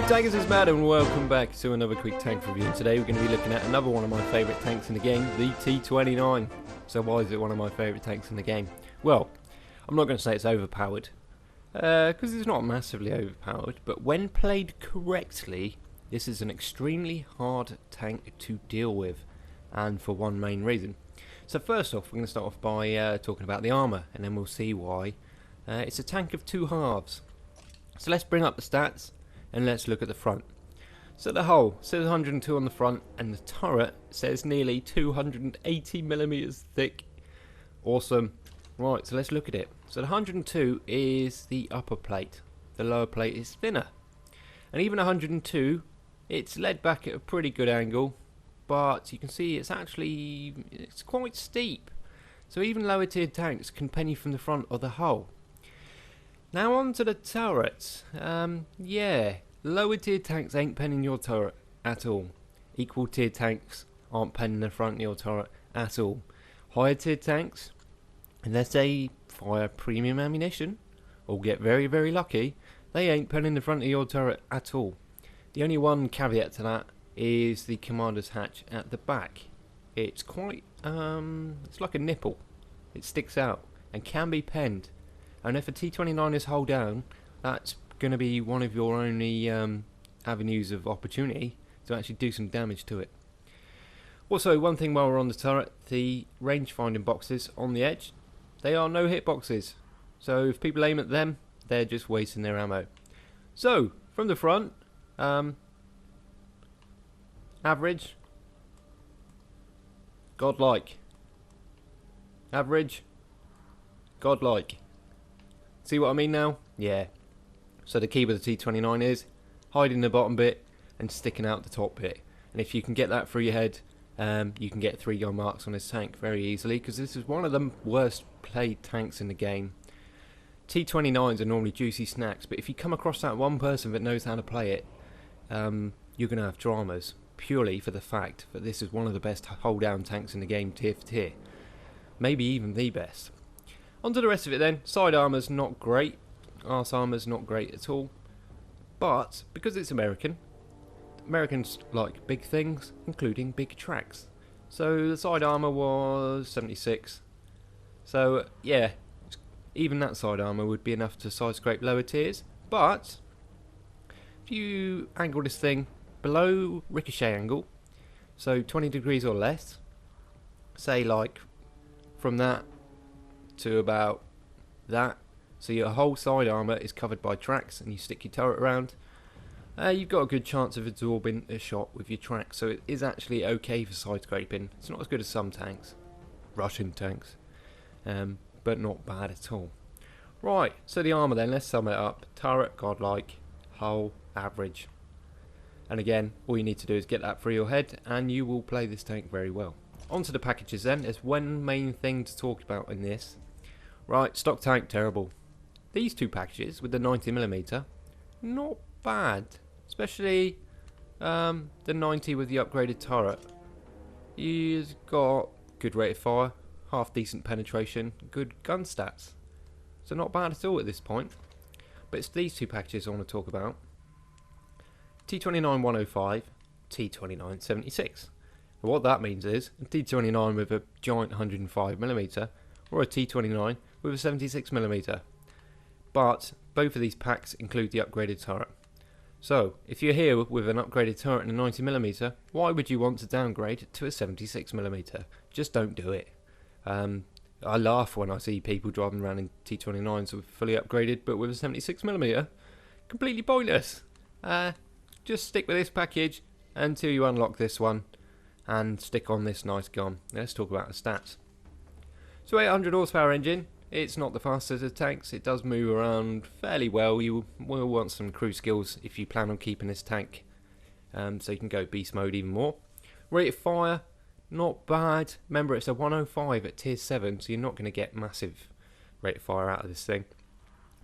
Tankers, it's Mad and welcome back to another quick tank review. Today we're going to be looking at another one of my favourite tanks in the game, the T29. So why is it one of my favourite tanks in the game? Well, I'm not going to say it's overpowered, because it's not massively overpowered, but when played correctly, this is an extremely hard tank to deal with, and for one main reason. So first off, we're going to start off by talking about the armour, and then we'll see why. It's a tank of two halves. So let's bring up the stats and let's look at the front. So the hull says 102 on the front and the turret says nearly 280mm thick. Awesome. Right, so let's look at it. So the 102 is the upper plate. The lower plate is thinner. And even 102, it's led back at a pretty good angle, but you can see it's quite steep. So even lower tiered tanks can penny from the front of the hull. Now on to the turrets. Yeah, lower tier tanks ain't penning your turret at all. Equal tier tanks aren't penning the front of your turret at all. Higher tier tanks, unless they fire premium ammunition or get very, very lucky, they ain't penning the front of your turret at all. The only one caveat to that is the commander's hatch at the back. It's quite, it's like a nipple. It sticks out and can be penned. And if a T29 is hull down, that's going to be one of your only avenues of opportunity to actually do some damage to it. Also, one thing while we're on the turret, the range finding boxes on the edge, they are no hit boxes. So if people aim at them, they're just wasting their ammo. So, from the front, average, godlike. Average, godlike. See what I mean now? Yeah. So the key with the T29 is hiding the bottom bit and sticking out the top bit. And if you can get that through your head, you can get 3 gun marks on this tank very easily, because this is one of the worst played tanks in the game. T29s are normally juicy snacks, but if you come across that one person that knows how to play it, you're going to have dramas, purely for the fact that this is one of the best hold down tanks in the game, tier for tier. Maybe even the best. On to the rest of it then. Side armour's not great. Arse armour's not great at all. But, because it's American, Americans like big things, including big tracks. So the side armour was 76. So, yeah, even that side armour would be enough to side scrape lower tiers. But, if you angle this thing below ricochet angle, so 20 degrees or less, say like from that to about that, so your whole side armour is covered by tracks and you stick your turret around, you've got a good chance of absorbing a shot with your tracks, so it is actually okay for side scraping. It's not as good as some tanks, Russian tanks, but not bad at all. Right, so the armour then, let's sum it up. Turret, godlike, hull, average. And again, all you need to do is get that through your head and you will play this tank very well. On to the packages then. There's one main thing to talk about in this. Right, stock tank, terrible. These two packages with the 90mm, not bad. Especially the 90 with the upgraded turret. He's got good rate of fire, half decent penetration, good gun stats. So not bad at all at this point. But it's these two packages I want to talk about. T29 105, T29 76. And what that means is a T29 with a giant 105mm or a T29 with a 76mm. But both of these packs include the upgraded turret. So if you're here with an upgraded turret and a 90mm, why would you want to downgrade to a 76mm? Just don't do it. I laugh when I see people driving around in T29s with fully upgraded but with a 76mm. Completely pointless. Just stick with this package until you unlock this one and stick on this nice gun. Let's talk about the stats. So 800 horsepower engine. It's not the fastest of tanks. It does move around fairly well. You will want some crew skills if you plan on keeping this tank, so you can go beast mode even more. Rate of fire, not bad. Remember, it's a 105 at tier 7, so you're not going to get massive rate of fire out of this thing.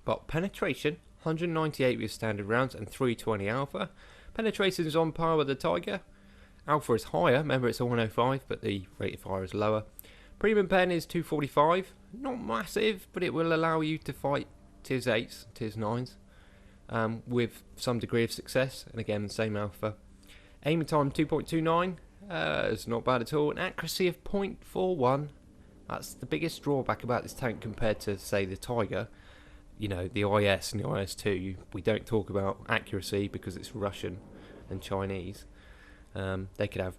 But penetration, 198 with standard rounds and 320 alpha. Penetration is on par with the Tiger. Alpha is higher. Remember, it's a 105, but the rate of fire is lower. Premium pen is 245, not massive, but it will allow you to fight tiers 8s, tiers 9s. with some degree of success, and again, same alpha. Aiming time 2.29, it's not bad at all. An accuracy of 0.41, that's the biggest drawback about this tank compared to, say, the Tiger. You know, the IS and the IS-2, we don't talk about accuracy because it's Russian and Chinese. They could have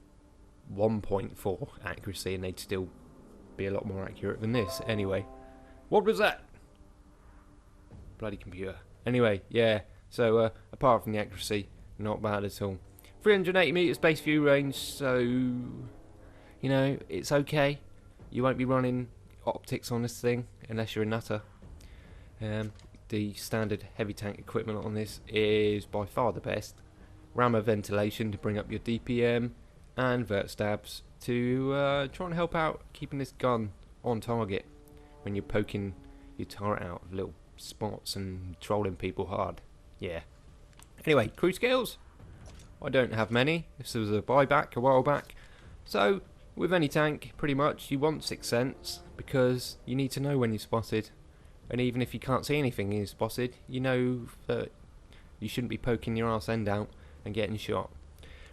1.4 accuracy and they'd still be a lot more accurate than this. Anyway, what was that? Bloody computer. Anyway, yeah, so apart from the accuracy, not bad at all. 380 metres base view range, so, you know, it's okay. You won't be running optics on this thing unless you're a nutter. The standard heavy tank equipment on this is by far the best. Rammer ventilation to bring up your DPM, and vert stabs to try and help out keeping this gun on target when you're poking your turret out of little spots and trolling people hard. Yeah. Anyway, crew skills. I don't have many. This was a buyback a while back. So, with any tank, pretty much, you want 6th sense because you need to know when you're spotted. And even if you can't see anything and you're spotted, you know that you shouldn't be poking your arse end out and getting shot.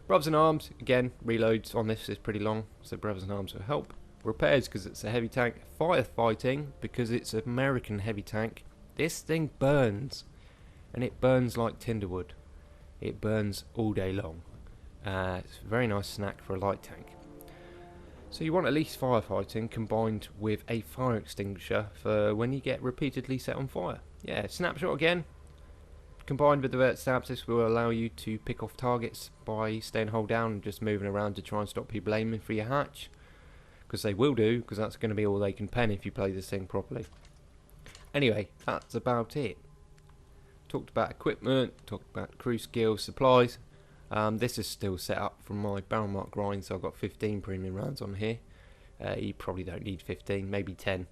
Brothers and arms, again, reloads on this is pretty long, so brothers and arms will help. Repairs because it's a heavy tank. Firefighting because it's an American heavy tank. This thing burns, and it burns like tinderwood. It burns all day long. It's a very nice snack for a light tank. So you want at least firefighting combined with a fire extinguisher for when you get repeatedly set on fire. Yeah, snapshot again. Combined with the vert stabs, this will allow you to pick off targets by staying hold down and just moving around to try and stop people aiming for your hatch. Because they will do, because that's going to be all they can pen if you play this thing properly. Anyway, that's about it. Talked about equipment, talked about crew skills, supplies. This is still set up from my barrel mark grind, so I've got 15 premium rounds on here. You probably don't need 15, maybe 10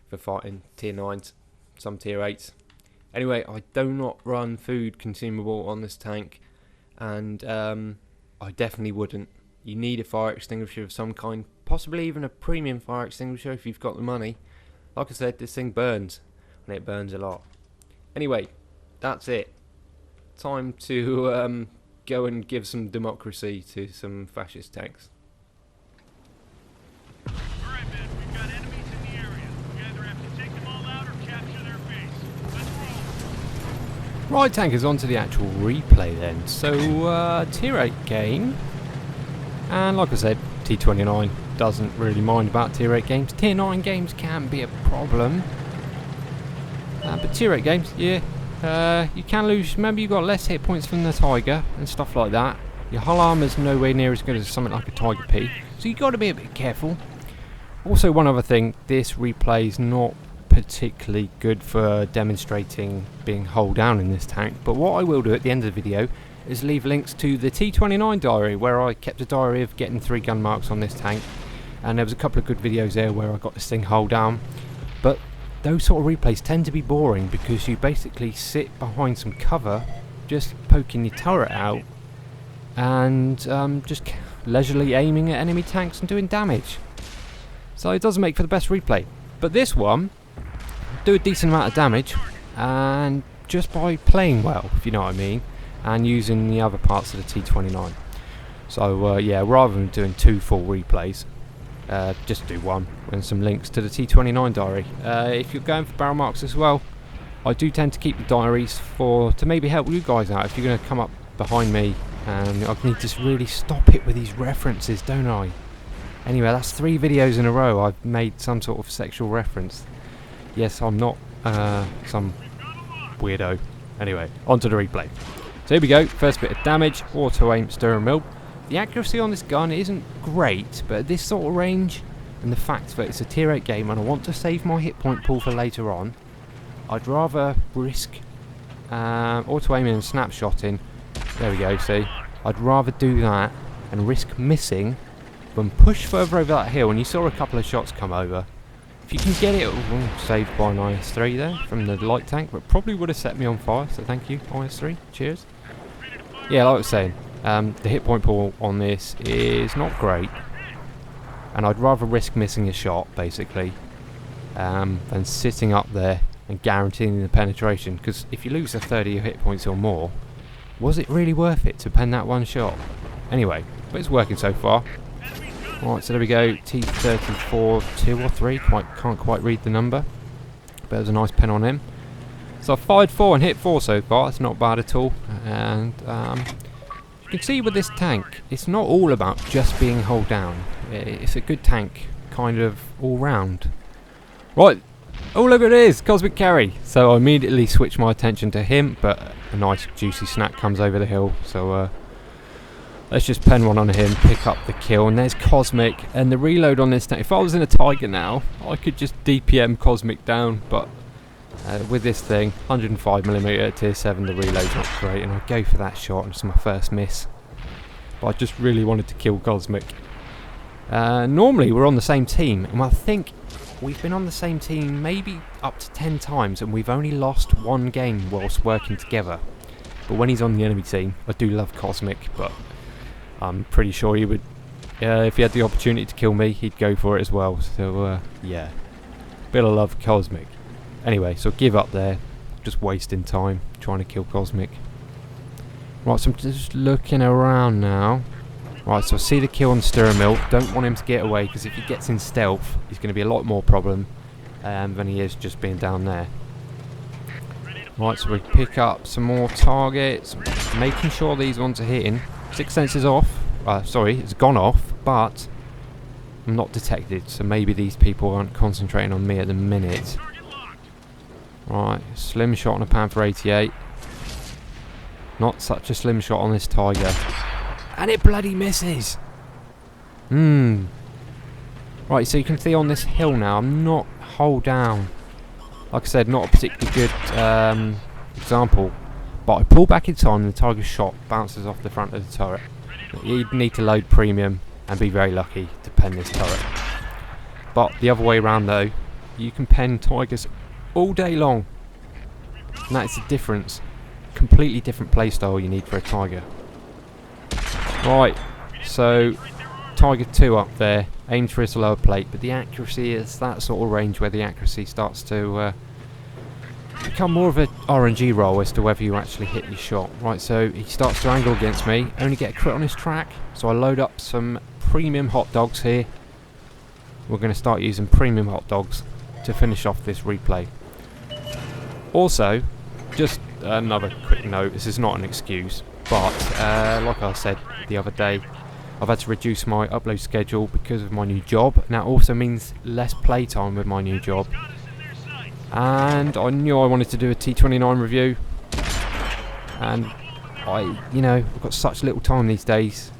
for fighting tier 9s, some tier 8s. Anyway, I do not run food consumable on this tank, and I definitely wouldn't. You need a fire extinguisher of some kind, possibly even a premium fire extinguisher if you've got the money. Like I said, this thing burns, and it burns a lot. Anyway, that's it. Time to go and give some democracy to some fascist tanks. Alright, man, we've got enemies in the area. We either have to take them all out or capture their base. Let's roll. Right, tankers, on to the actual replay then. So, tier 8 game. And like I said, T29 doesn't really mind about tier 8 games. Tier 9 games can be a problem. But tier 8 games, yeah. You can lose, remember you've got less hit points from the Tiger and stuff like that. Your hull armor's nowhere near as good as something like a Tiger P, so you've got to be a bit careful. Also, one other thing, this replay is not particularly good for demonstrating being hull down in this tank, but what I will do at the end of the video is leave links to the T29 diary, where I kept a diary of getting 3 gun marks on this tank, and there was a couple of good videos there where I got this thing hull down. But those sort of replays tend to be boring because you basically sit behind some cover just poking your turret out and just leisurely aiming at enemy tanks and doing damage. So it doesn't make for the best replay. But this one, do a decent amount of damage, and just by playing well, if you know what I mean, and using the other parts of the T29. So yeah, rather than doing 2 full replays, just do 1 and some links to the T29 diary. If you're going for barrel marks as well, I do tend to keep the diaries to maybe help you guys out if you're going to come up behind me, and I need to really stop it with these references, don't I? Anyway, that's 3 videos in a row I've made some sort of sexual reference. Yes, I'm not some weirdo. Anyway, on to the replay. So here we go, first bit of damage, auto aim, stir and mill. The accuracy on this gun isn't great, but at this sort of range, and the fact that it's a tier 8 game and I want to save my hit point pool for later on, I'd rather risk auto aiming and snapshotting. There we go, see? I'd rather do that and risk missing than push further over that hill. And you saw a couple of shots come over. If you can get it, saved by an IS-3 there from the light tank, but probably would have set me on fire, so thank you, IS-3, cheers. Yeah, like I was saying, the hit point pool on this is not great, and I'd rather risk missing a shot, basically, than sitting up there and guaranteeing the penetration. Because if you lose a 30 hit points or more, was it really worth it to pen that one shot? Anyway, but it's working so far. Alright, so there we go. T34 2 or 3. Can't quite read the number. But it was a nice pen on him. So I've fired 4 and hit 4 so far. It's not bad at all. And you can see with this tank, it's not all about just being hull down. It's a good tank, kind of all round. Right. Oh, look at it is! Cosmic Carry! So I immediately switch my attention to him, but a nice juicy snack comes over the hill. So let's just pen one on him, pick up the kill, and there's Cosmic. And the reload on this tank, if I was in a Tiger now, I could just DPM Cosmic down, but with this thing, 105mm at tier 7, the reload's not great, and I go for that shot, and it's my first miss. But I just really wanted to kill Cosmic. Normally we're on the same team, and I think we've been on the same team maybe up to 10 times, and we've only lost one game whilst working together. But when he's on the enemy team, I do love Cosmic, but I'm pretty sure he would, if he had the opportunity to kill me, he'd go for it as well. So yeah, bit of love for Cosmic. Anyway, so give up there, just wasting time trying to kill Cosmic. Right, so I'm just looking around now. Right, so I see the kill on Stirrer Mill. Don't want him to get away, because if he gets in stealth, he's going to be a lot more problem than he is just being down there. Right, so we pick up some more targets, making sure these ones are hitting. Sixth Sense is off. Sorry, it's gone off, but I'm not detected, so maybe these people aren't concentrating on me at the minute. Right, slim shot on a Panther 88. Not such a slim shot on this Tiger. And it bloody misses! Right, so you can see on this hill now, I'm not hull down. Like I said, not a particularly good example. But I pull back in time and the Tiger's shot bounces off the front of the turret. You'd need to load premium and be very lucky to pen this turret. But the other way around though, you can pen Tigers all day long, and that's the difference. Completely different playstyle you need for a Tiger. Right, so Tiger 2 up there, aims for his lower plate, but the accuracy is that sort of range where the accuracy starts to become more of a RNG roll as to whether you actually hit your shot. Right, so he starts to angle against me, only get a crit on his track, so I load up some premium hot dogs here. We're going to start using premium hot dogs to finish off this replay. Also, just another quick note, this is not an excuse, but like I said the other day, I've had to reduce my upload schedule because of my new job, and that also means less playtime with my new job. And I knew I wanted to do a T29 review, and I've got such little time these days.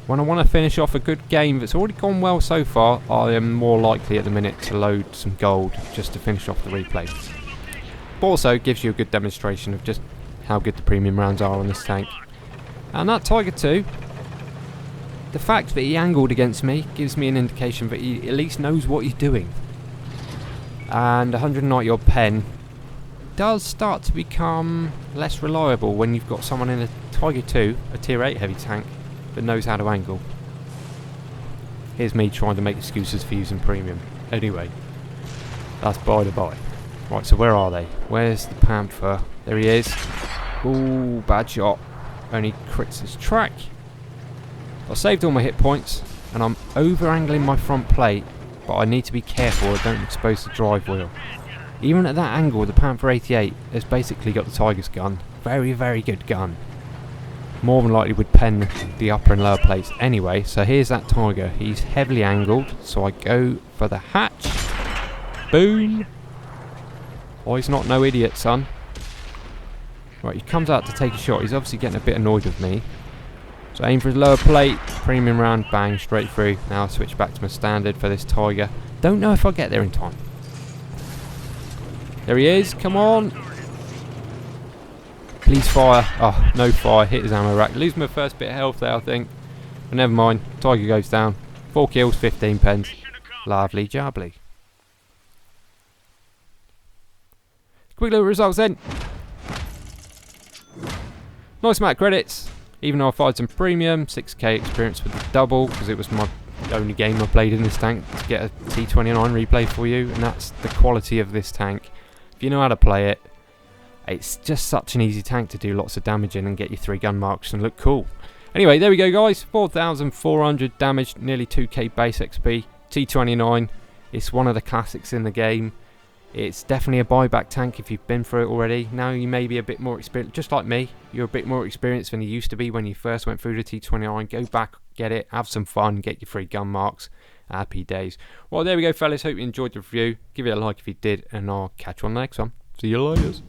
When I want to finish off a good game that's already gone well so far, I am more likely at the minute to load some gold just to finish off the replay. But also gives you a good demonstration of just how good the premium rounds are on this tank. And that Tiger 2, the fact that he angled against me gives me an indication that he at least knows what he's doing. And 190 odd pen does start to become less reliable when you've got someone in a Tiger 2, a tier 8 heavy tank, that knows how to angle. Here's me trying to make excuses for using premium. Anyway, that's by the by. Right, so where are they? Where's the Panther? There he is. Ooh, bad shot. Only crits his track. I saved all my hit points, and I'm over angling my front plate, but I need to be careful I don't expose the drive wheel. Even at that angle, the Panther 88 has basically got the Tiger's gun. Very, very good gun. More than likely would pen the upper and lower plates anyway. So here's that Tiger. He's heavily angled, so I go for the hatch. Boom. Oh, he's not no idiot, son. Right, he comes out to take a shot. He's obviously getting a bit annoyed with me. So aim for his lower plate. Premium round, bang, straight through. Now I'll switch back to my standard for this Tiger. Don't know if I'll get there in time. There he is. Come on. Please fire. Oh, no fire. Hit his ammo rack. Lose my first bit of health there, I think. But never mind. Tiger goes down. 4 kills, 15 pens. Lovely jubbly. Quick little results then. Nice amount of credits. Even though I fired some premium, 6k experience with the double, because it was my only game I played in this tank to get a T29 replay for you, and that's the quality of this tank. If If you know how to play it, it's just such an easy tank to do lots of damage in and get your 3 gun marks and look cool. Anyway, there we go guys, 4,400 damage, nearly 2k base XP, T29. It's one of the classics in the game. It's definitely a buyback tank if you've been through it already. Now you may be a bit more experienced, just like me. You're a bit more experienced than you used to be when you first went through the T29. Go back, get it, have some fun, get your 3 gun marks. Happy days. Well, there we go fellas, hope you enjoyed the review. Give it a like if you did, and I'll catch you on the next one. See you later.